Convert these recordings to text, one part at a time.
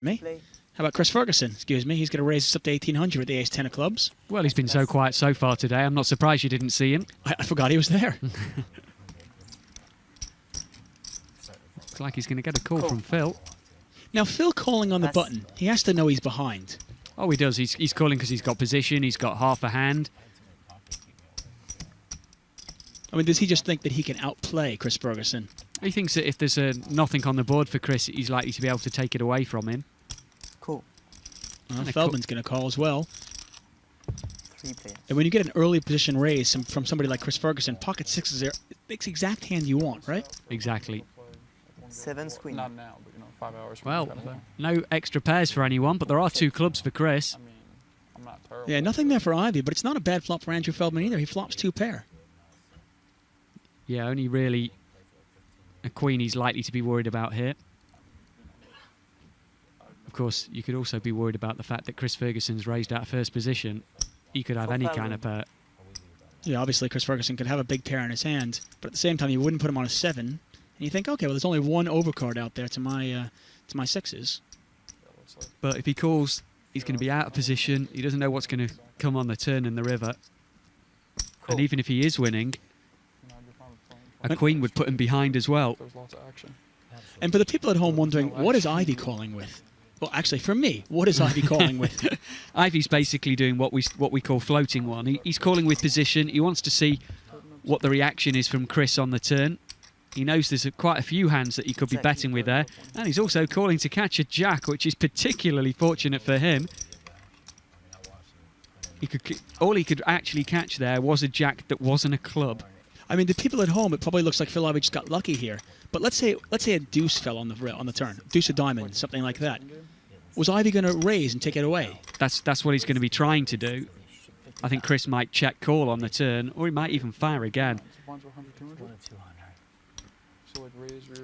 Me? How about Chris Ferguson? Excuse me. He's going to raise us up to 1800 with the ace-10 of clubs. Well, he's been so quiet so far today. I'm not surprised you didn't see him. I forgot he was there. Looks like he's going to get a call from Phil. Now, Phil calling on the button. He has to know he's behind. Oh, he does. He's calling because he's got position. He's got half a hand. I mean, does he just think that he can outplay Chris Ferguson? He thinks that if there's nothing on the board for Chris, he's likely to be able to take it away from him. Cool. Well, Feldman's going to call as well. 3 players. And when you get an early position raise from somebody like Chris Ferguson, pocket 6 is there. It's the exact hand you want, right? Exactly. 7 queen. Not now, but 5 hours. Well, no extra pairs for anyone, but there are 2 clubs for Chris. I mean, I'm not terrible. Yeah, nothing there for Ivy, but it's not a bad flop for Andrew Feldman either. He flops 2 pair. Yeah, only really a queen he's likely to be worried about here. Of course, you could also be worried about the fact that Chris Ferguson's raised out of first position. He could have any kind of pair. Yeah, obviously Chris Ferguson could have a big pair in his hand, but at the same time you wouldn't put him on a 7. And you think, okay, well, there's only one overcard out there to my 6s. But if he calls, he's going to be out of position. He doesn't know what's going to come on the turn in the river. Cool. And even if he is winning, a queen would put him behind as well. There's lots of action. And for the people at home wondering, what is Ivy calling with? Well, actually, for me, what is Ivy calling with? Ivy's basically doing what we call floating one. He's calling with position. He wants to see what the reaction is from Chris on the turn. He knows there's quite a few hands that he could be betting with there. And he's also calling to catch a jack, which is particularly fortunate for him. All he could actually catch there was a jack that wasn't a club. I mean, the people at home, it probably looks like Phil Ivy just got lucky here. But let's say a deuce fell on the turn, deuce of diamond, something like that. Was Ivy going to raise and take it away? That's what he's going to be trying to do. I think Chris might check call on the turn, or he might even fire again.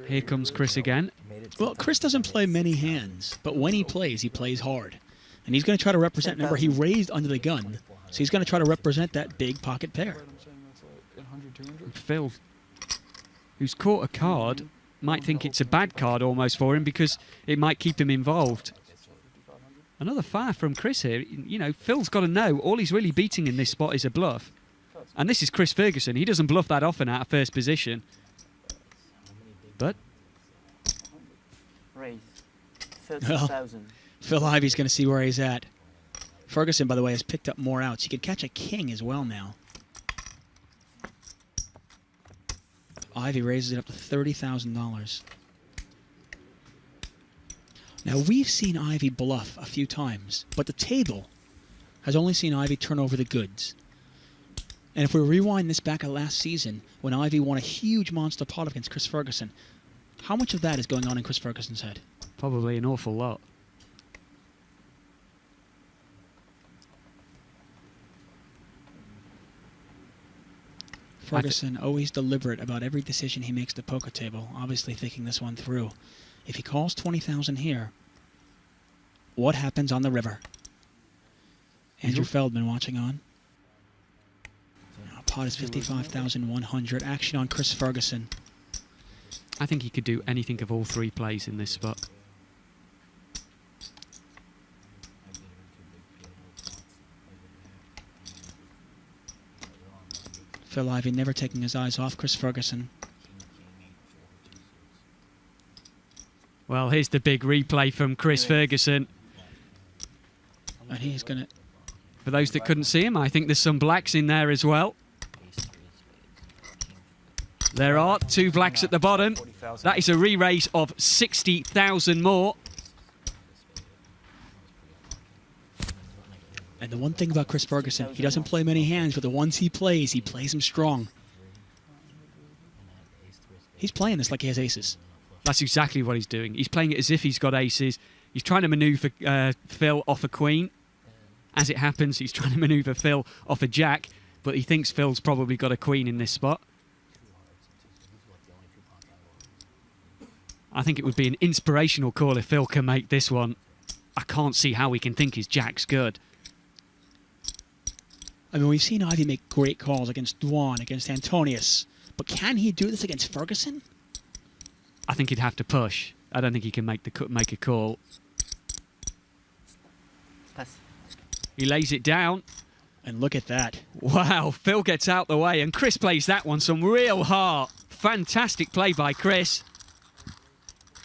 Here comes Chris again. Well, Chris doesn't play many hands, but when he plays hard. And he's going to try to represent, remember, he raised under the gun, so he's going to try to represent that big pocket pair. Phil, who's caught a card, might think it's a bad card almost for him because it might keep him involved. Another fire from Chris here. You know, Phil's got to know all he's really beating in this spot is a bluff. And this is Chris Ferguson. He doesn't bluff that often out of first position. But Raise. 30,000. Phil Ivy's going to see where he's at. Ferguson, by the way, has picked up more outs. He could catch a king as well now. Ivy raises it up to $30,000. Now, we've seen Ivy bluff a few times, but the table has only seen Ivy turn over the goods. And if we rewind this back at last season, when Ivy won a huge monster pot against Chris Ferguson, how much of that is going on in Chris Ferguson's head? probably an awful lot. Ferguson always deliberate about every decision he makes at the poker table, obviously thinking this one through. If he calls 20,000 here, what happens on the river? Andrew Feldman watching on. Now, pot is 55,100. Action on Chris Ferguson. I think he could do anything of all three plays in this spot. Phil Ivey never taking his eyes off Chris Ferguson. Well, here's the big replay from Chris Ferguson. And he's going to... For those that couldn't see him, I think there's some blacks in there as well. There are two blacks at the bottom. That is a re-raise of 60,000 more. And the one thing about Chris Ferguson, he doesn't play many hands, but the ones he plays them strong. He's playing this like he has aces. That's exactly what he's doing. He's playing it as if he's got aces. He's trying to maneuver Phil off a queen. As it happens, he's trying to maneuver Phil off a jack, but he thinks Phil's probably got a queen in this spot. I think it would be an inspirational call if Phil can make this one. I can't see how we can think his jack's good. I mean, we've seen Ivy make great calls against Dwan, against Antonius, but can he do this against Ferguson? I think he'd have to push. I don't think he can make a call. Pass. He lays it down. And look at that. Wow, Phil gets out the way, and Chris plays that one some real heart. Fantastic play by Chris.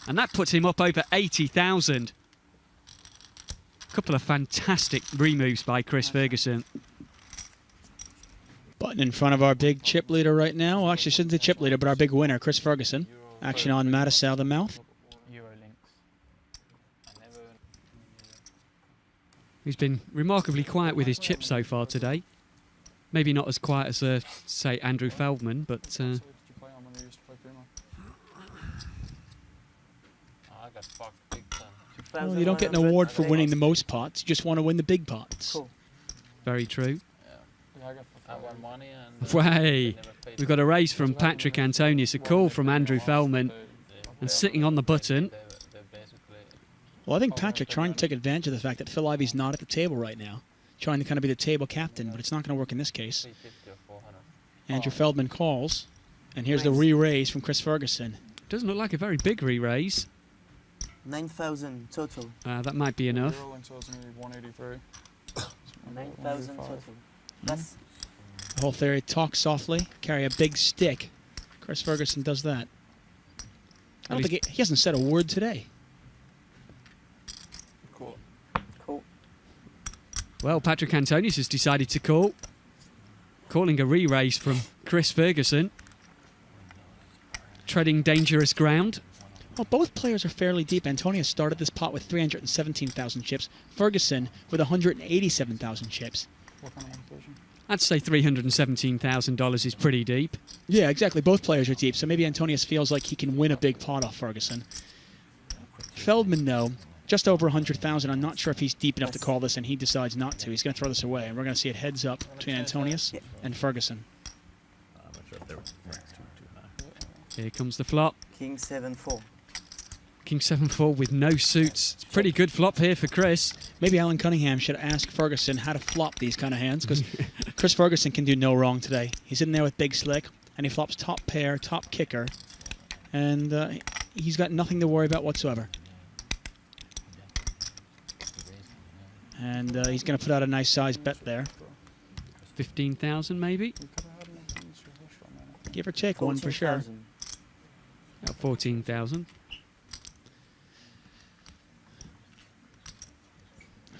And that puts him up over 80,000. Couple of fantastic removes by Chris Ferguson. Button in front of our big chip leader right now. Well, actually, shouldn't the chip leader, but our big winner, Chris Ferguson. Action on Mattisau the mouth. He's been remarkably quiet with his chips so far today. Maybe not as quiet as, say, Andrew Feldman, but... Well, you don't get an award for winning the most pots. You just want to win the big pots. Cool. Very true. I won money and Way! We've got a raise from Patrick Antonius, a call from Andrew Feldman, and sitting on the button. Well, I think Patrick trying to take advantage of the fact that Phil Ivy's not at the table right now. Trying to kind of be the table captain, but it's not going to work in this case. Andrew Feldman calls, and here's the re-raise from Chris Ferguson. Doesn't look like a very big re-raise. 9,000 total. That might be enough. 9,000 total. Pass. The whole theory, talk softly, carry a big stick. Chris Ferguson does that. I don't think he hasn't said a word today. Cool. Well, Patrick Antonius has decided to call. Calling a re-raise from Chris Ferguson. Treading dangerous ground. Well, both players are fairly deep. Antonius started this pot with 317,000 chips. Ferguson with 187,000 chips. what kind of allocation? I'd say $317,000 is pretty deep. Yeah, exactly. Both players are deep, so maybe Antonius feels like he can win a big pot off Ferguson. Feldman, though, just over 100,000. I'm not sure if he's deep enough to call this, and he decides not to. He's going to throw this away, and we're going to see it heads up between Antonius and Ferguson. I'm not sure if they were too high. Here comes the flop. King 7-4. King 7-4 with no suits. It's a pretty good flop here for Chris. Maybe Alan Cunningham should ask Ferguson how to flop these kind of hands, because Chris Ferguson can do no wrong today. He's in there with Big Slick, and he flops top pair, top kicker, and he's got nothing to worry about whatsoever. And he's going to put out a nice size bet there. 15,000 maybe? Give or take one for sure. 14,000.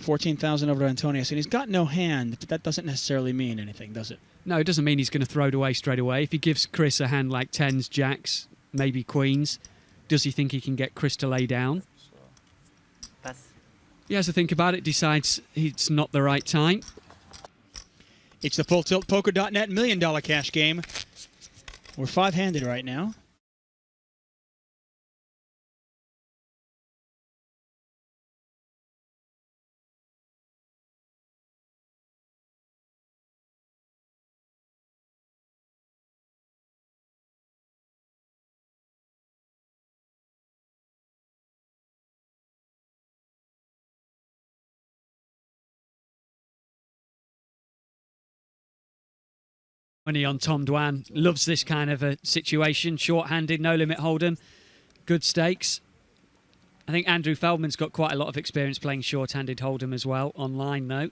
14,000 over to Antonius, and he's got no hand, but that doesn't necessarily mean anything, does it? No, it doesn't mean he's going to throw it away straight away. If he gives Chris a hand like tens, jacks, maybe queens, does he think he can get Chris to lay down? Pass. He has to think about it, decides it's not the right time. It's the FullTiltPoker.net $1 million cash game. We're five-handed right now. Money on Tom Dwan. Loves this kind of a situation. Short-handed, no-limit hold'em. Good stakes. I think Andrew Feldman's got quite a lot of experience playing short-handed hold'em as well. Online, though.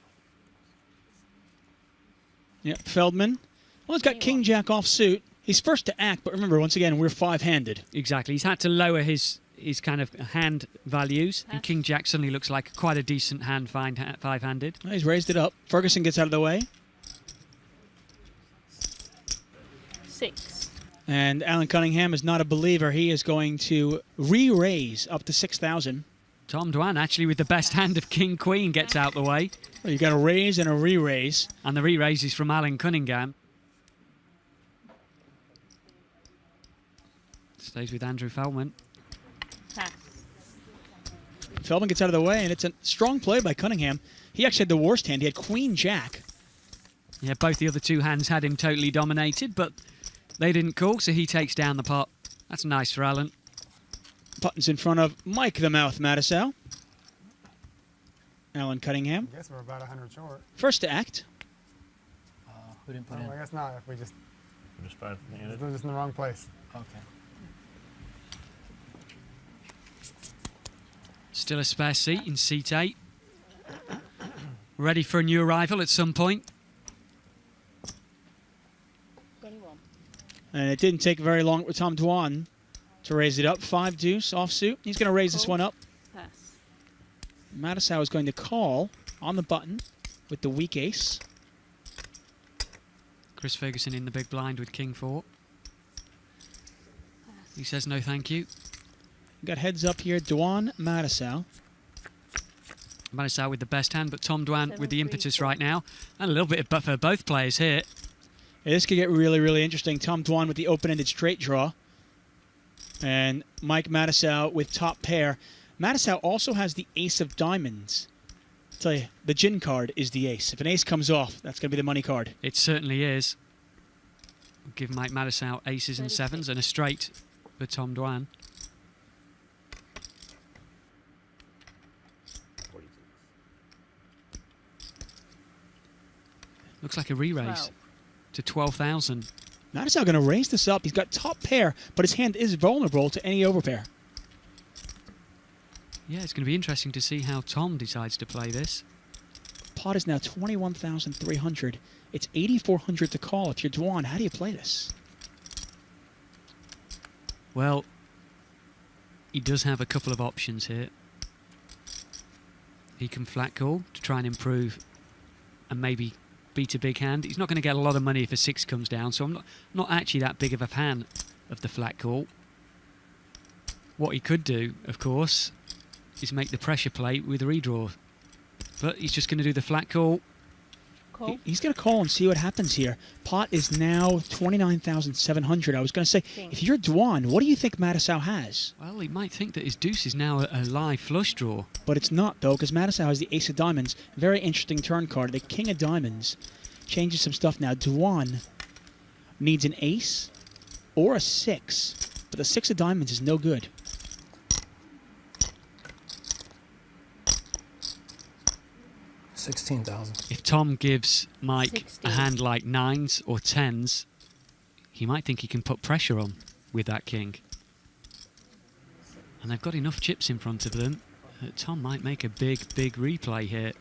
Yeah, Feldman. Well, he's got King-Jack offsuit. He's first to act, but remember, once again, we're five-handed. Exactly. He's had to lower his kind of hand values. And King-Jack suddenly looks like quite a decent hand five-handed. Well, he's raised it up. Ferguson gets out of the way. 6. And Alan Cunningham is not a believer. He is going to re-raise up to 6,000. Tom Dwan, actually with the best hand of King Queen, gets out the way. Well, you've got a raise and a re-raise. And the re-raise is from Alan Cunningham. Stays with Andrew Feldman. Pass. Feldman gets out of the way, and it's a strong play by Cunningham. He actually had the worst hand. He had Queen-Jack. Yeah, both the other two hands had him totally dominated, but they didn't call, so he takes down the pot. That's nice for Alan. Buttons in front of Mike the Mouth Mattisau. Alan Cunningham. I guess we're about 100 short. First to act. Who didn't put No, in? I guess not. If we just We're just five-handed. we're just in the wrong place. Okay. Still a spare seat in seat 8. Ready for a new arrival at some point. 21. And it didn't take very long with Tom Dwan to raise it up. 5 deuce offsuit. He's going to raise this one up. Pass. Mattisau is going to call on the button with the weak ace. Chris Ferguson in the big blind with king 4. He says no thank you. Got heads up here. Dwan, Mattisau. Mattisau with the best hand, but Tom Dwan with the 7-3 impetus fold. right now. And a little bit for both players here. Yeah, this could get really, really interesting. Tom Dwan with the open-ended straight draw. And Mike Mattisau with top pair. Mattisau also has the ace of diamonds. I'll tell you, the gin card is the ace. If an ace comes off, that's going to be the money card. It certainly is. We'll give Mike Mattisau aces and 36. sevens and a straight for Tom Dwan. 46. Looks like a re-raise 12. to 12,000. Mattisau going to raise this up. He's got top pair, but his hand is vulnerable to any overpair. Yeah, it's going to be interesting to see how Tom decides to play this. Pot is now 21,300. It's 8,400 to call. If you're Dwan, how do you play this? Well, he does have a couple of options here. He can flat call to try and improve and maybe beat a big hand. He's not going to get a lot of money if a 6 comes down, so I'm not actually that big of a fan of the flat call. What he could do, of course, is make the pressure play with a redraw. But he's just going to do the flat call. Call. He's going to call and see what happens here. Pot is now 29,700. I was going to say, King. if you're Dwan, what do you think Mattisau has? Well, he might think that his deuce is now a live flush draw. But it's not, though, because Mattisau has the ace of diamonds. Very interesting turn card. The king of diamonds changes some stuff now. Dwan needs an ace or a 6, but the 6 of diamonds is no good. $16,000. If Tom gives Mike 16. a hand like 9s or 10s, he might think he can put pressure on with that king. And they've got enough chips in front of them that Tom might make a big replay here.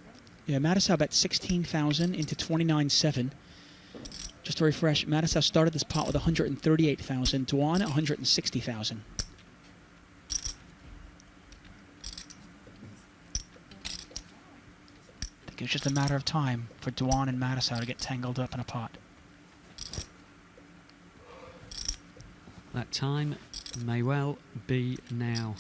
Yeah, Mattisau bet 16,000 into 29.7. Just to refresh, Mattisau started this pot with 138,000. Dwan, 160,000. I think it's just a matter of time for Dwan and Mattisau to get tangled up in a pot. That time may well be now.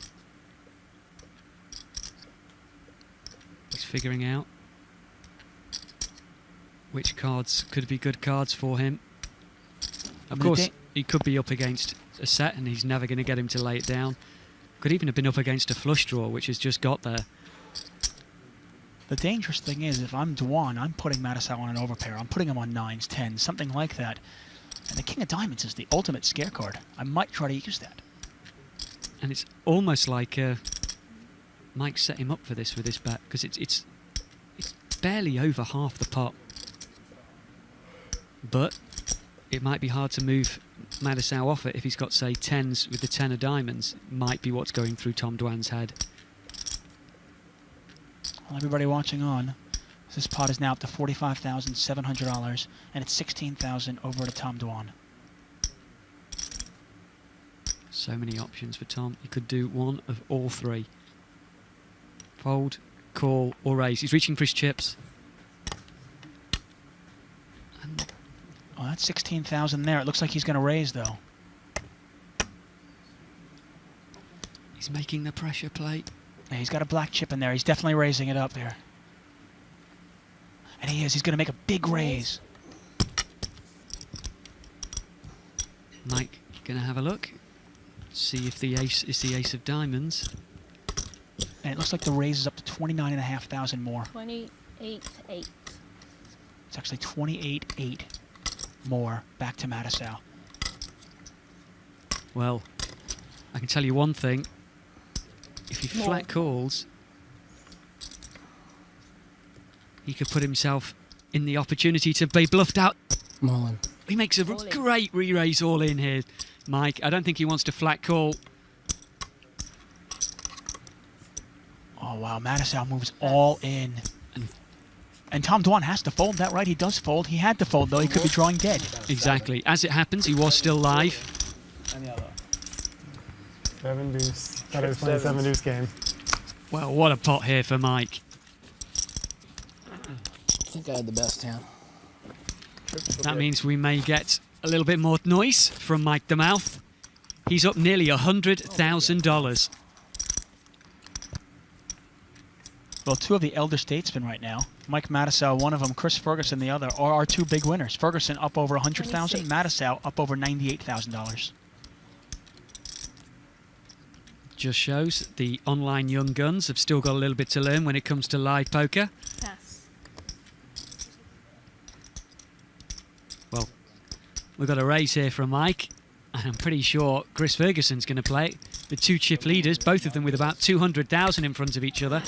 He's figuring out which cards could be good cards for him. Of course, he could be up against a set and he's never going to get him to lay it down. Could even have been up against a flush draw, which has just got there. The dangerous thing is, if I'm Dwan, I'm putting Mattisau on an overpair. I'm putting him on 9s, 10s, something like that. And the king of diamonds is the ultimate scare card. I might try to use that. And it's almost like Mike set him up for this with this bet, because it's barely over half the pot. But it might be hard to move Mattisau off it if he's got, say, 10s with the 10 of diamonds. Might be what's going through Tom Dwan's head. Well, everybody watching on, this pot is now up to $45,700, and it's $16,000 over to Tom Dwan. So many options for Tom. He could do one of all three. Fold, call, or raise. He's reaching for his chips. And Oh, that's 16,000 there. It looks like he's going to raise, though. he's making the pressure play. Yeah, he's got a black chip in there. He's definitely raising it up there. And he is. He's going to make a big raise. Mike going to have a look. See if the ace is the ace of diamonds. And it looks like the raise is up to 29,500 more. 28.8. It's actually 28.8 more back to Mattisau. Well, I can tell you one thing. If he More. flat calls, he could put himself in the opportunity to be bluffed out. Mullen. He makes a All in. great re-raise all in here, Mike. I don't think he wants to flat call. Oh, wow. Mattisau moves all in. And Tom Dwan has to fold. That right, he does fold. He had to fold, though. He could be drawing dead. Exactly. As it happens, he was still live. 7 deuce. Thought I was playing 7 deuce game. Well, what a pot here for Mike. I think I had the best hand. That means we may get a little bit more noise from Mike the Mouth. He's up nearly $100,000. Well, two of the elder statesmen right now. Mike Mattisau, one of them, Chris Ferguson, the other, are our two big winners. Ferguson up over $100,000, Mattisau up over $98,000. Just shows the online young guns have still got a little bit to learn when it comes to live poker. Pass. Well, we've got a raise here from Mike, and I'm pretty sure Chris Ferguson's going to play it. The two chip leaders, both of them with about 200,000 in front of each other,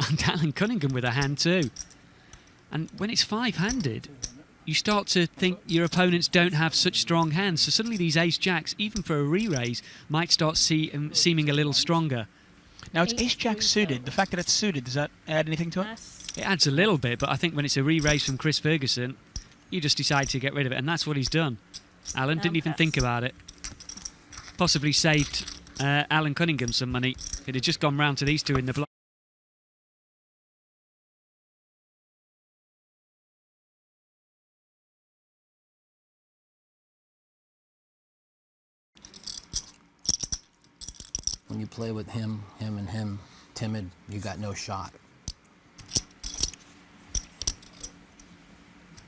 and Alan Cunningham with a hand too. And when it's five-handed, you start to think your opponents don't have such strong hands. So suddenly these ace-jacks, even for a re-raise, might start seeming a little stronger. Now, it's ace-jack suited. The fact that it's suited, does that add anything to it? Pass. It adds a little bit, but I think when it's a re-raise from Chris Ferguson, you just decide to get rid of it, and that's what he's done. Alan didn't even think about it. Possibly saved Alan Cunningham some money. It had just gone round to these two in the block. When you play with him, and him, timid, you got no shot.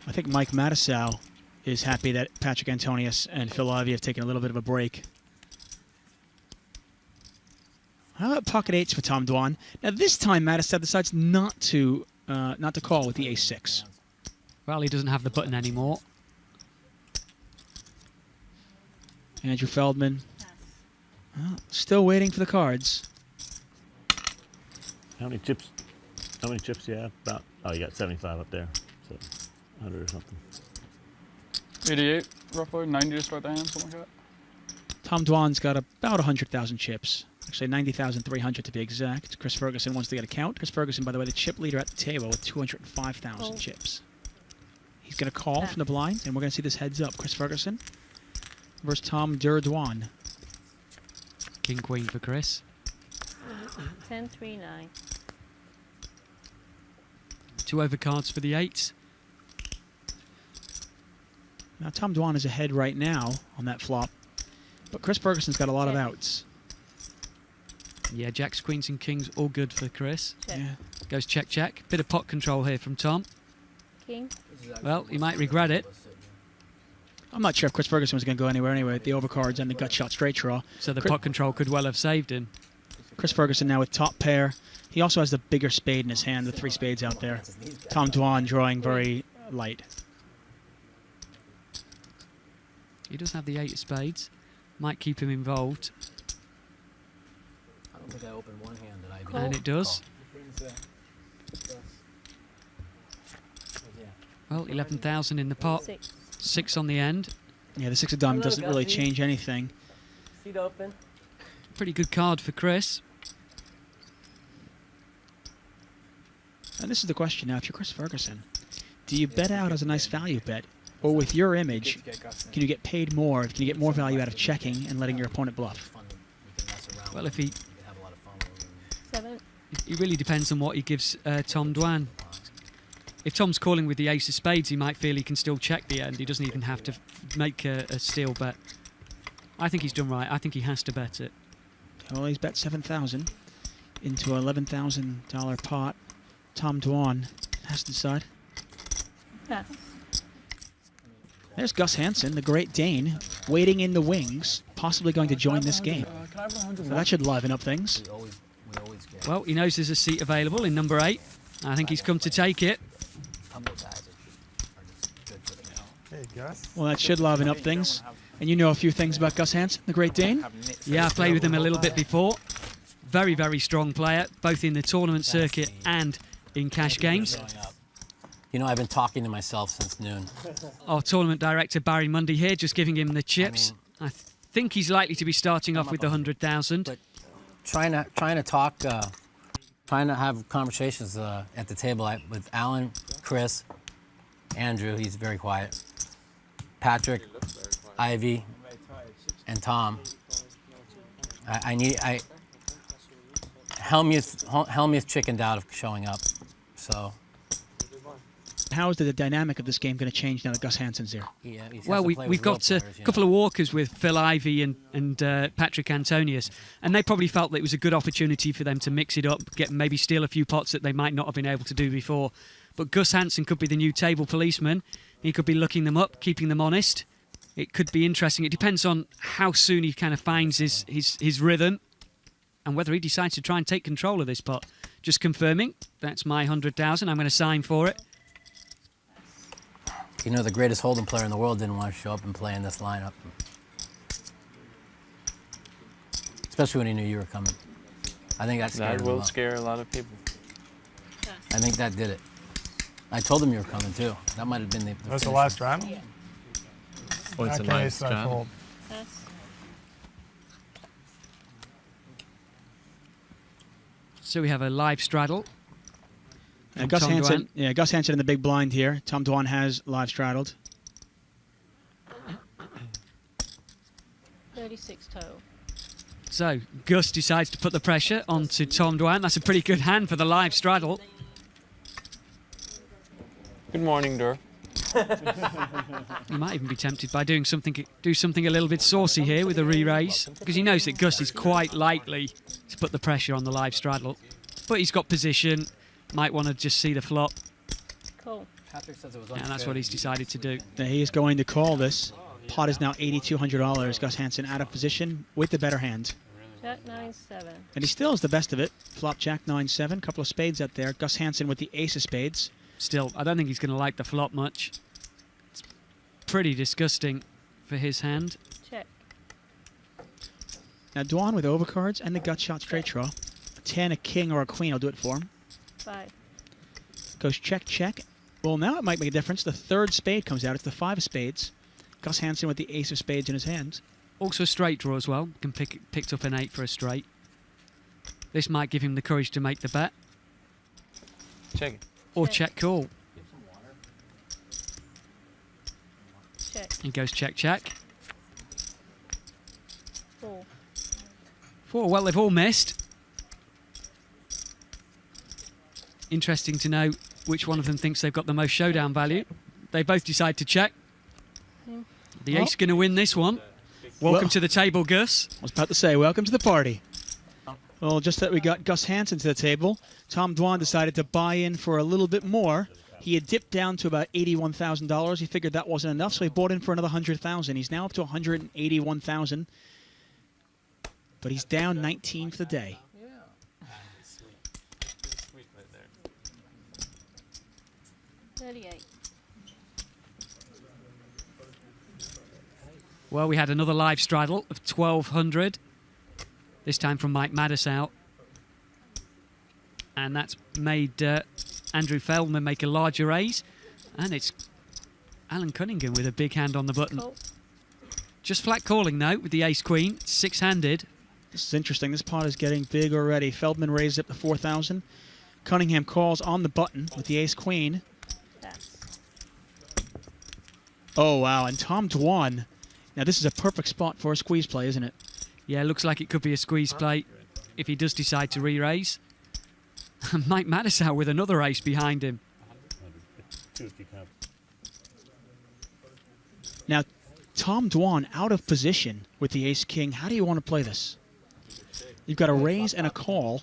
I think Mike Mattisau is happy that Patrick Antonius and Phil Ivey have taken a little bit of a break. How about pocket eights for Tom Dwan? Now this time Mattisau decides not to call with the ace-6. Well, he doesn't have the button anymore. Andrew Feldman. Pass. Well, still waiting for the cards. How many chips? How many chips do you have? About. Oh, you got 75 up there. So 100 or something. 88, roughly 90 to start the hand, something like that. Tom Dwan's got about 100,000 chips. Actually, 90,300 to be exact. Chris Ferguson wants to get a count. Chris Ferguson, by the way, the chip leader at the table with 205,000 Oh. chips. He's going to call from the blind, and we're going to see this heads up. Chris Ferguson versus Tom Dwan. King Queen for Chris. 10-3-9. 2 overcards for the 8s. Now, Tom Dwan is ahead right now on that flop, but Chris Ferguson's got a lot of Check. outs. Yeah, jacks, queens and kings all good for Chris. Check. Yeah. Goes check, check. Bit of pot control here from Tom. King. Well, he might regret it. I'm not sure if Chris Ferguson was going to go anywhere anyway with the overcards and the gut shot straight draw. So the Chris- pot control could well have saved him. Chris Ferguson now with top pair. He also has the bigger spade in his hand, the 3 spades out there. Tom Dwan drawing very light. He does have the 8 of spades. Might keep him involved. I don't think I opened one hand that I Call. And it does. Well, 11,000 in the pot. 6. 6 on the end. Yeah, the 6 of diamond Hello, doesn't really Gussie. change anything. Seat open. Pretty good card for Chris. And this is the question now, if you're Chris Ferguson, do you bet out as a nice value bet? Or with your image, can you get paid more? Can you get more value out of checking and letting your opponent bluff? Well, if he... 7. It really depends on what he gives Tom Dwan. If Tom's calling with the ace of spades, he might feel he can still check the end. He doesn't even have to make a steal bet. I think he's done right. I think he has to bet it. Well, he's bet 7,000 into an $11,000 pot. Tom Dwan has to decide. Pass. There's Gus Hansen, the Great Dane, waiting in the wings, possibly going to join this game. Can I have 100 So that should liven up things. We always get Well, he knows there's a seat available in number 8. I think he's come to take it. a couple of guys are just good for the count. Hey, Gus. Well, that should liven up things. And you know a few things about Gus Hansen, the Great Dane? Yeah, I've played with him a little bit before. Very, very strong player, both in the tournament circuit and in cash games. You know, I've been talking to myself since noon. Our tournament director, Barry Mundy, here, just giving him the chips. I think he's likely to be starting off with the 100,000. Trying to talk, trying to have conversations at the table with Alan, Chris, Andrew, he's very quiet, Patrick, Ivy, and Tom. Helmuth chickened out of showing up, so. How is the dynamic of this game going to change now that Gus Hansen's here? Yeah, he has Well, to play with we've real got a players, you couple know. of walkers with Phil Ivey and Patrick Antonius, and they probably felt that it was a good opportunity for them to mix it up, get maybe steal a few pots that they might not have been able to do before. But Gus Hansen could be the new table policeman. He could be looking them up, keeping them honest. It could be interesting. It depends on how soon he kind of finds his rhythm and whether he decides to try and take control of this pot. Just confirming, that's my 100,000. I'm going to sign for it. You know, the greatest Hold'em player in the world didn't want to show up and play in this lineup. Especially when he knew you were coming. I think that scared That him will up. scare a lot of people. I think that did it. I told him you were coming too. That might have been the That's the finish. last round? Oh, it's a Okay, nice so I job. fold. Pass. So we have a live straddle. from Gus Tom Hansen, Dwan. yeah, Gus Hansen in the big blind here. Tom Dwan has live straddled. 36 total. So Gus decides to put the pressure onto Tom Dwan. That's a pretty good hand for the live straddle. Good morning, Dur. He might even be tempted by do something a little bit saucy here with a re-raise, because he knows that Gus is quite likely to put the pressure on the live straddle. But he's got position, might want to just see the flop, Cool. Patrick says it was and that's what he's decided to do. Now he is going to call this. Pot is now $8,200. Gus Hansen out of position with the better hand. Jack 9-7. And he still has the best of it. Flop Jack 9-7, couple of spades out there. Gus Hansen with the ace of spades. Still, I don't think he's going to like the flop much. It's pretty disgusting for his hand. Check. Now Dwan with overcards and the gut shot straight draw. A 10, a king, or a queen will do it for him. 5. Goes check, check. Well, now it might make a difference. The third spade comes out. It's the 5 of spades. Gus Hansen with the ace of spades in his hand. Also a straight draw as well. Can picked up an 8 for a straight. This might give him the courage to make the bet. Check it. Or Check. check call. Check. He goes check, check. 4. 4, well, they've all missed. Interesting to know which one of them thinks they've got the most showdown value. They both decide to check. The Oh. ace going to win this one. Welcome Well- to the table, Gus. I was about to say, welcome to the party. Well, just that we got Gus Hansen to the table. Tom Dwan decided to buy in for a little bit more. He had dipped down to about $81,000. He figured that wasn't enough, so he bought in for another $100,000. He's now up to $181,000. But he's down 19 for the day. 38. Well, we had another live straddle of 1,200. This time from Mike Madisau. And that's made Andrew Feldman make a larger raise. And it's Alan Cunningham with a big hand on the button. Cool. Just flat calling now with the ace-queen, 6-handed. This is interesting. This pot is getting big already. Feldman raised up to 4,000. Cunningham calls on the button with the ace-queen. Pass. Oh, wow. And Tom Dwan. Now, this is a perfect spot for a squeeze play, isn't it? Yeah, looks like it could be a squeeze play if he does decide to re-raise. Mike Madisau with another ace behind him. Now, Tom Dwan out of position with the ace-king. How do you want to play this? You've got a raise and a call.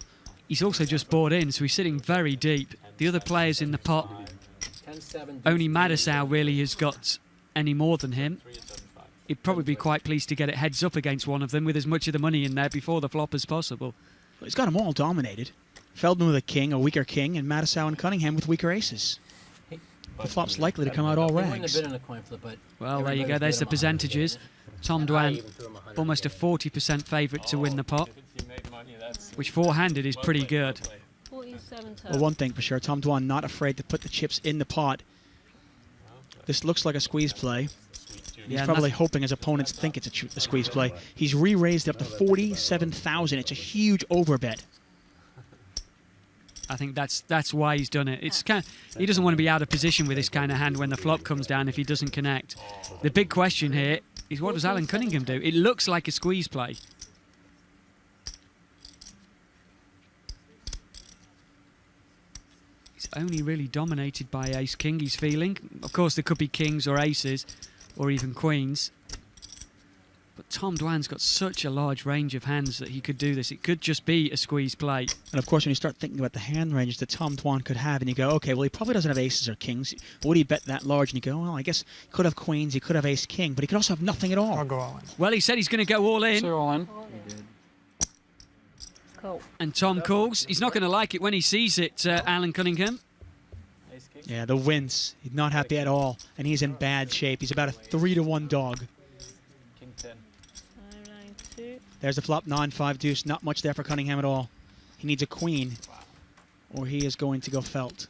He's also just bought in, so he's sitting very deep. The other players in the pot, 10-7, only Madisau really has got any more than him. He'd probably be quite pleased to get it heads up against one of them with as much of the money in there before the flop as possible. He's got them all dominated. Feldman with a king, a weaker king, and Madisau and Cunningham with weaker aces. The flop's likely to come out all He wouldn't have rags. been in a coin flip, but Well, there you go. everybody's There's paid the him 100. percentages. Tom I Dwan, even threw him 100. almost a 40% favourite to win the pot, He made money, that's which four-handed is pretty good. 47 total. Well, one thing for sure, Tom Dwan not afraid to put the chips in the pot. This looks like a squeeze play. He's Yeah, and probably that's- hoping his opponents think it's a squeeze play. He's re-raised up to 47,000. It's a huge overbet. I think that's why he's done it. It's he doesn't want to be out of position with this kind of hand when the flop comes down if he doesn't connect. The big question here is, what does Alan Cunningham do? It looks like a squeeze play. He's only really dominated by ace-king, he's feeling. Of course, there could be kings or aces or even queens. But Tom Dwan's got such a large range of hands that he could do this. It could just be a squeeze play. And of course, when you start thinking about the hand ranges that Tom Dwan could have, and you go, okay, well, he probably doesn't have aces or kings. Would he bet that large? And you go, well, I guess he could have queens, he could have ace-king, but he could also have nothing at all. I'll go all in. Well, he said he's going to go all in. So all in. Cool. And Tom calls. He's not going to like it when he sees it, Alan Cunningham. Yeah, the wince. He's not happy at all, and he's in bad shape. He's about a 3-to-1 dog. King 10. 592. There's the flop, 9-5 deuce. Not much there for Cunningham at all. He needs a queen, or he is going to go felt.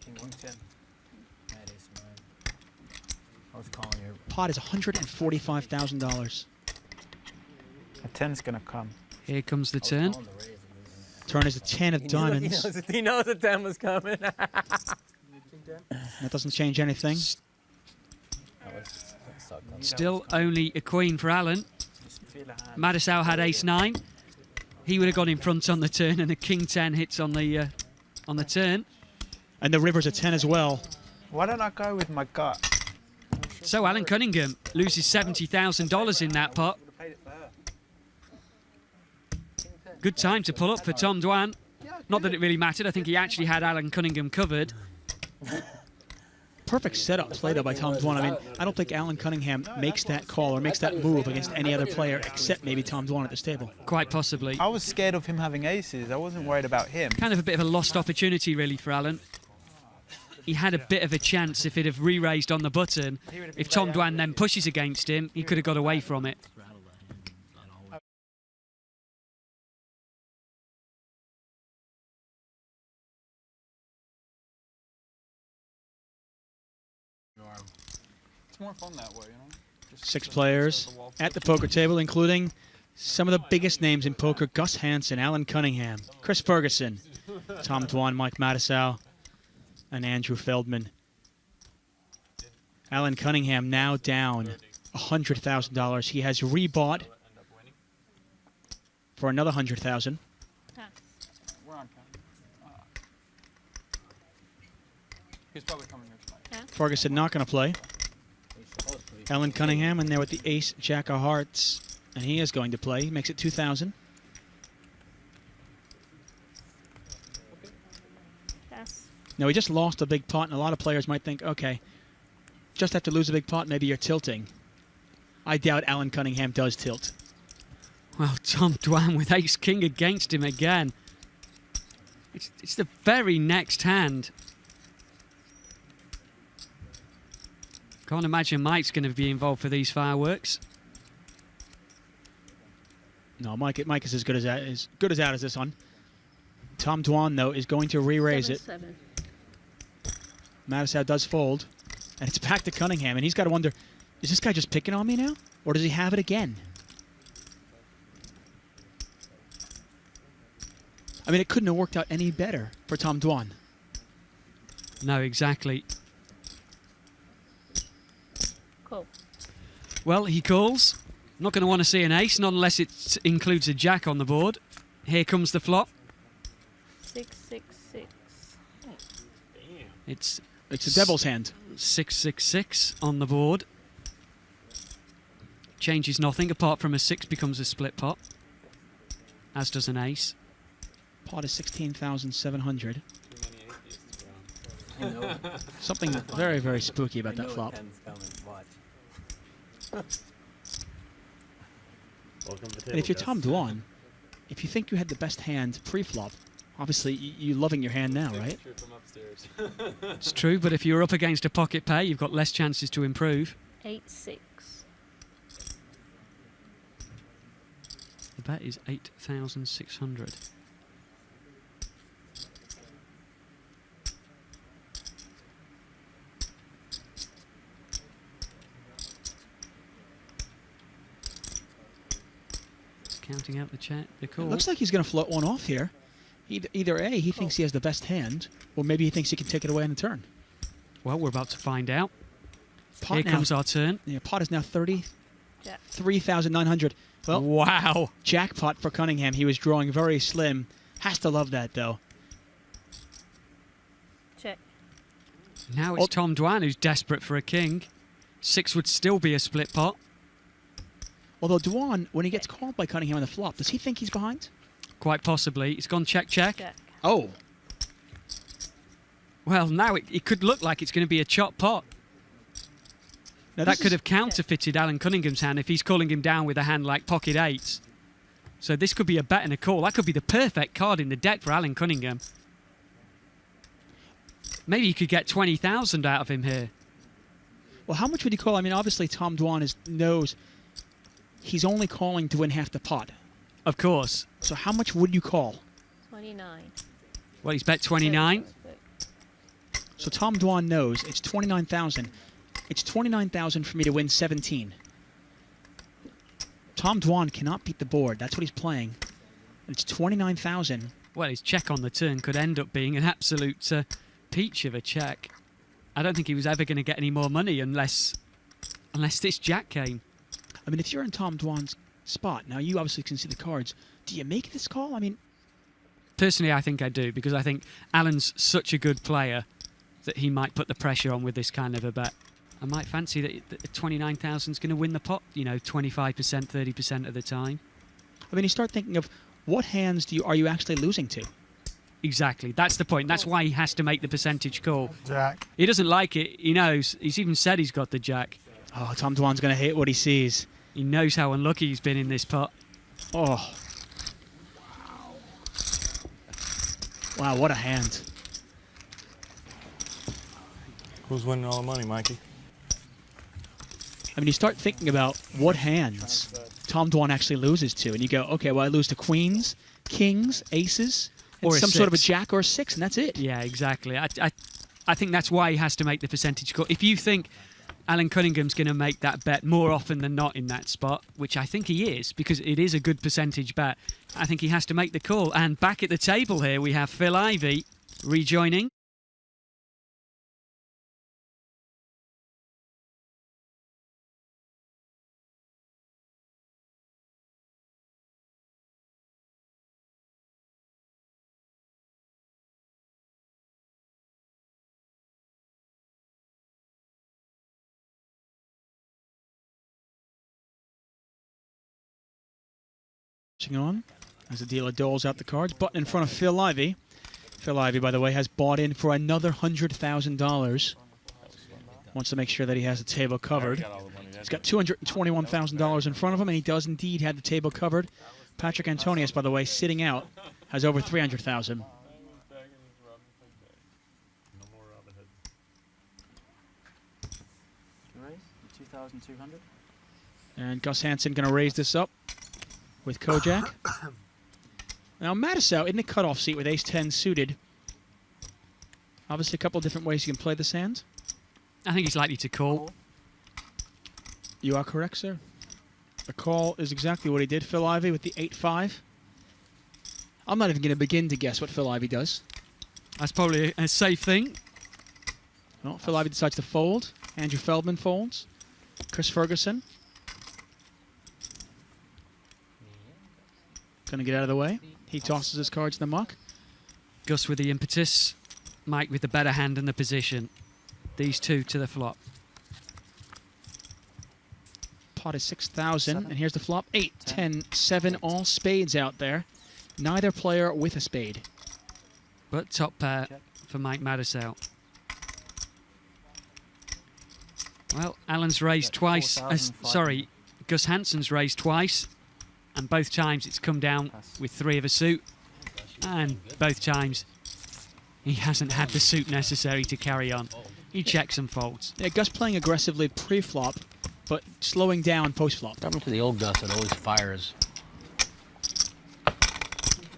King 10. That is mine. I was calling your. Pot is $145,000. A 10's gonna come. Here comes the turn. Turn is a 10 of diamonds. He knows the 10 was coming. That doesn't change anything. Still only a queen for Alan. Madisau had ace-9. He would have gone in front on the turn, and a king 10 hits on the turn. And the river's a 10 as well. Why don't I go with my gut? So Alan Cunningham loses $70,000 in that pot. Good time to pull up for Tom Dwan. Not that it really mattered. I think he actually had Alan Cunningham covered. Perfect setup played out by Tom Dwan. I mean, I don't think Alan Cunningham makes that call or makes that move against any other player except maybe Tom Dwan at this table. Quite possibly. I was scared of him having aces. I wasn't worried about him. Kind of a bit of a lost opportunity, really, for Alan. He had a bit of a chance if he'd have re-raised on the button. If Tom Dwan then pushes against him, he could have got away from it. It's more fun that way, you know? Just 6 players at the poker table, including some of the biggest names in poker: Gus Hansen, Alan Cunningham, Chris Ferguson, Tom Dwan, Mike Madisau, and Andrew Feldman. Alan Cunningham now down $100,000. He has rebought for another $100,000. We're on camera. He's probably coming here tonight. Ferguson not going to play. Alan Cunningham in there with the ace, jack of hearts, and he is going to play. Makes it 2,000. Pass. Now, he just lost a big pot, and a lot of players might think, okay, just have to lose a big pot, maybe you're tilting. I doubt Alan Cunningham does tilt. Well, Tom Dwan with ace-king against him again. It's the very next hand. Can't imagine Mike's going to be involved for these fireworks. No, Mike is as good as out as this one. Tom Dwan, though, is going to re-raise it. 7-7. Madisau does fold, and it's back to Cunningham, and he's got to wonder, is this guy just picking on me now, or does he have it again? I mean, it couldn't have worked out any better for Tom Dwan. No, exactly. Cool. Well, he calls. Not going to want to see an ace, not unless it includes a jack on the board. Here comes the flop. 6-6-6. It's a devil's hand. 6-6-6 on the board. Changes nothing, apart from a 6 becomes a split pot, as does an ace. Pot is 16,700. Something very, very spooky about that flop. And if you're Tom Dwan, if you think you had the best hand pre-flop, obviously you're loving your hand now, right? It's true, but if you're up against a pocket pair, you've got less chances to improve. 8-6. The bet is 8,600. Counting out the chat, the call. It looks like he's going to float one off here. Either A, he thinks he has the best hand, or maybe he thinks he can take it away on the turn. Well, we're about to find out. Pot Here now, comes our turn. Yeah, pot is now 30. Jack. 3,900. Well, Wow. jackpot for Cunningham. He was drawing very slim. Has to love that, though. Check. Now it's Tom Dwan who's desperate for a king. 6 would still be a split pot. Although Dwan, when he gets called by Cunningham on the flop, does he think he's behind? Quite possibly. It's gone check, check. Jack. Oh. Well, now it could look like it's going to be a chop pot. Now That this could is- have counterfeited Alan Cunningham's hand if he's calling him down with a hand like pocket 8s. So this could be a bet and a call. That could be the perfect card in the deck for Alan Cunningham. Maybe you could get 20,000 out of him here. Well, how much would he call? I mean, obviously Tom Dwan knows he's only calling to win half the pot. Of course. So how much would you call? 29. Well, he's bet 29. So Tom Dwan knows it's 29,000. It's 29,000 for me to win 17. Tom Dwan cannot beat the board. That's what he's playing. It's 29,000. Well, his check on the turn could end up being an absolute peach of a check. I don't think he was ever going to get any more money unless this jack came. I mean, if you're in Tom Dwan's spot, now you obviously can see the cards. Do you make this call? I mean, Personally, I think I do, because I think Alan's such a good player that he might put the pressure on with this kind of a bet. I might fancy that 29,000 is going to win the pot, 25%, 30% of the time. I mean, you start thinking of what hands are you actually losing to? Exactly. That's the point. That's why he has to make the percentage call. Jack. He doesn't like it. He knows. He's even said he's got the jack. Oh, Tom Dwan's going to hate what he sees. He knows how unlucky he's been in this pot. Oh. Wow, what a hand. Who's winning all the money, Mikey? I mean, you start thinking about what hands Tom Dwan actually loses to, and you go, okay, well, I lose to queens, kings, aces, and Or a some sort of a 6. jack or a 6, and that's it. Yeah, exactly. I think that's why he has to make the percentage call. If you think Alan Cunningham's going to make that bet more often than not in that spot, which I think he is, because it is a good percentage bet, I think he has to make the call. And back at the table here, we have Phil Ivey rejoining. On as the dealer doles out the cards. Button in front of Phil Ivey. Phil Ivey, by the way, has bought in for another $100,000. Wants to make sure that he has the table covered. He's got $221,000 in front of him, and he does indeed have the table covered. Patrick Antonius, by the way, sitting out, has over $300,000. Raise 2,200. And Gus Hansen going to raise this up with Kojak. Now Mattisau in the cutoff seat with ace-10 suited. Obviously a couple of different ways you can play this hand. I think he's likely to call. You are correct, sir. The call is exactly what he did. Phil Ivey with the 8-5. I'm not even going to begin to guess what Phil Ivey does. That's probably a safe thing. Well, Phil Ivey decides to fold. Andrew Feldman folds. Chris Ferguson. Going to get out of the way. He tosses his cards in the muck. Gus with the impetus. Mike with the better hand and the position. These two to the flop. Pot is 6,000, and here's the flop. 8, 10, 7, all spades out there. Neither player with a spade. But top pair for Mike Mattisau. Well, Alan's raised twice. Sorry, Gus Hansen's raised twice. And both times it's come down with 3 of a suit. And both times he hasn't had the suit necessary to carry on. He checks and folds. Yeah, Gus playing aggressively pre-flop, but slowing down post-flop. What happened to the old Gus that always fires?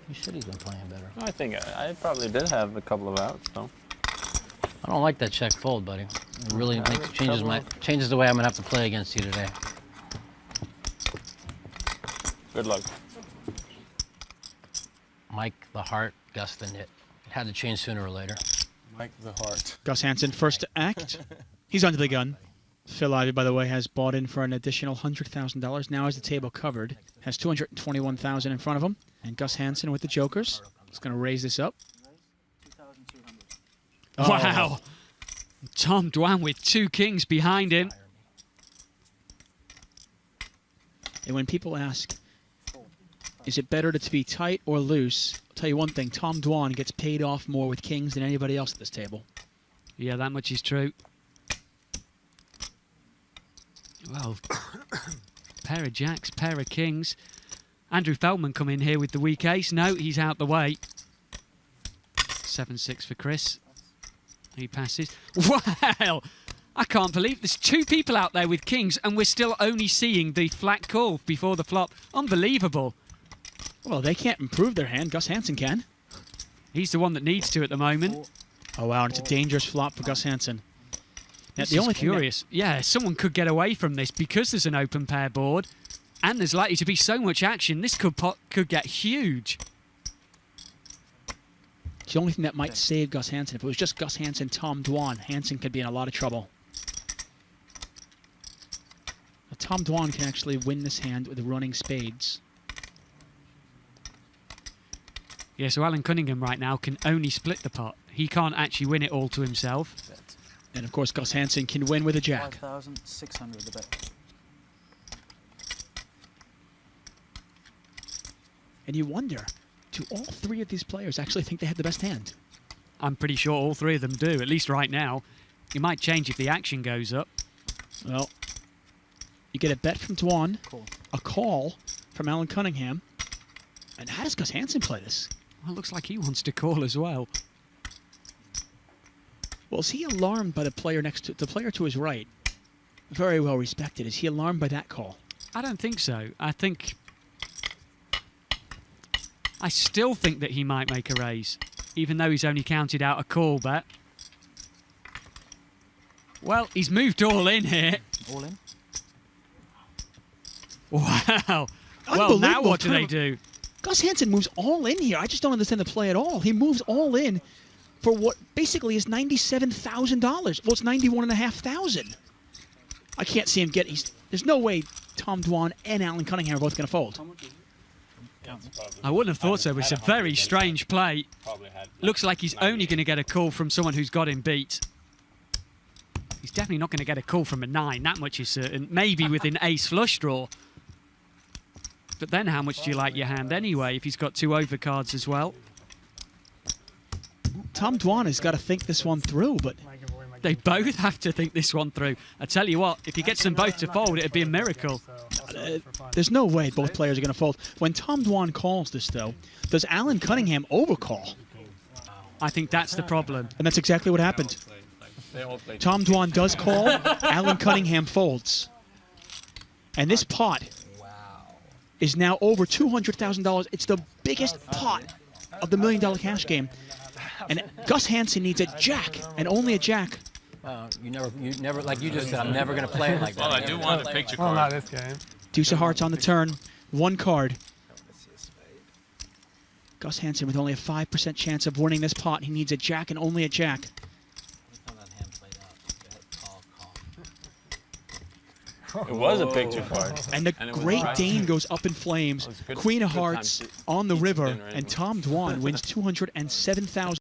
You said he's been playing better. I think I probably did have a couple of outs, though. I don't like that check fold, buddy. It really changes the way I'm gonna have to play against you today. Good luck. Mike the Heart, Gus the Knit. It had to change sooner or later. Mike the Heart. Gus Hansen first to act. He's under the gun. Phil Ivey, by the way, has bought in for an additional $100,000. Now has the table covered. Has $221,000 in front of him. And Gus Hansen with the jokers. He's going to raise this up. 2,200. Wow. Tom Dwan with 2 kings behind him. And when people ask, is it better to be tight or loose? I'll tell you one thing, Tom Dwan gets paid off more with kings than anybody else at this table. Yeah, that much is true. Well, pair of jacks, pair of kings. Andrew Feldman come in here with the weak ace. No, he's out the way. 7-6 for Chris. He passes. Wow! I can't believe there's 2 people out there with kings and we're still only seeing the flat call before the flop. Unbelievable. Well, they can't improve their hand. Gus Hansen can. He's the one that needs to at the moment. Oh, wow, and it's a dangerous flop for Gus Hansen. Now, This is curious. Yeah, someone could get away from this because there's an open pair board and there's likely to be so much action. This could get huge. It's the only thing that might save Gus Hansen. If it was just Gus Hansen, Tom Dwan, Hansen could be in a lot of trouble. Now, Tom Dwan can actually win this hand with the running spades. Yeah, so Alan Cunningham right now can only split the pot. He can't actually win it all to himself. And, of course, Gus Hansen can win with a jack. 5,600 the bet. And you wonder, do all 3 of these players actually think they have the best hand? I'm pretty sure all 3 of them do, at least right now. It might change if the action goes up. Well, you get a bet from Dwan, Cool. a call from Alan Cunningham. And how does Gus Hansen play this? Well, it looks like he wants to call as well. Well, is he alarmed by the player next to the player to his right? Very well respected. Is he alarmed by that call? I don't think so. I still think that he might make a raise, even though he's only counted out a call bet. Well, he's moved all in here. All in? Wow. Well, now what do they do? Gus Hansen moves all in here. I just don't understand the play at all. He moves all in for what basically is $97,000. Well, it's $91,500. I can't see him get. There's no way Tom Dwan and Alan Cunningham are both going to fold. I wouldn't have thought so, but it's a very strange play. Looks like he's only going to get a call from someone who's got him beat. He's definitely not going to get a call from a 9, that much is certain. Maybe with an ace flush draw. But then how much do you like your hand anyway if he's got 2 overcards as well? Tom Dwan has got to think this one through, but they both have to think this one through. I tell you what, if he gets them both to fold, it'd be a miracle. There's no way both players are going to fold. When Tom Dwan calls this, though, does Alan Cunningham overcall? I think that's the problem. And that's exactly what happened. Tom Dwan does call, Alan Cunningham folds. And this pot is now over $200,000. It's the biggest pot of the $1 million cash game. And Gus Hansen needs a jack, and only a jack. You never, like you just said, I'm never going to play it like that. Well, I do want a picture card. Well, not this game. Deuce of hearts on the turn, 1 card. Gus Hansen with only a 5% chance of winning this pot. He needs a jack and only a jack. It was a picture card. And the Great Dane goes up in flames. Queen of Hearts on the river, and Tom Dwan wins $207,000.